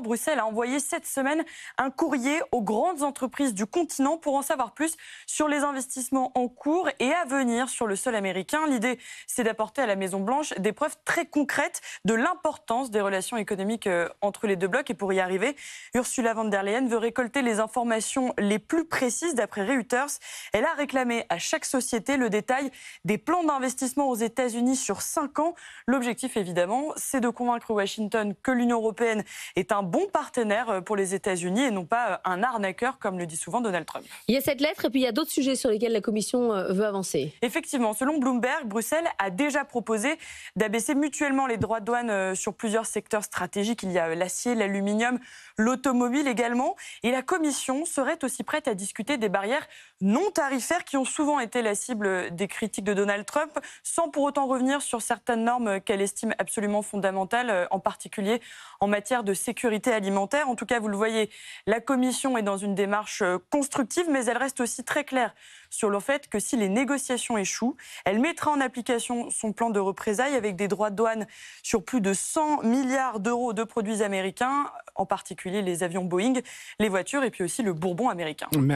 Bruxelles a envoyé cette semaine un courrier aux grandes entreprises du continent pour en savoir plus sur les investissements en cours et à venir sur le sol américain. L'idée, c'est d'apporter à la Maison-Blanche des preuves très concrètes de l'importance des relations économiques entre les deux blocs. Et pour y arriver, Ursula von der Leyen veut récolter les informations les plus précises d'après Reuters. Elle a réclamé à chaque société le détail des plans d'investissement aux États-Unis sur 5 ans. L'objectif, évidemment, c'est de convaincre Washington que l'Union européenne est un bon partenaire pour les États-Unis et non pas un arnaqueur, comme le dit souvent Donald Trump. Il y a cette lettre et puis il y a d'autres sujets sur lesquels la Commission veut avancer. Effectivement, selon Bloomberg, Bruxelles a déjà proposé d'abaisser mutuellement les droits de douane sur plusieurs secteurs stratégiques. Il y a l'acier, l'aluminium, l'automobile également. Et la Commission serait aussi prête à discuter des barrières non tarifaires qui ont souvent été la cible des critiques de Donald Trump, sans pour autant revenir sur certaines normes qu'elle estime absolument fondamentales, en particulier en matière de sécurité alimentaire. En tout cas, vous le voyez, la Commission est dans une démarche constructive, mais elle reste aussi très claire sur le fait que si les négociations échouent, elle mettra en application son plan de représailles avec des droits de douane sur plus de 100 milliards d'euros de produits américains, en particulier les avions Boeing, les voitures et puis aussi le bourbon américain.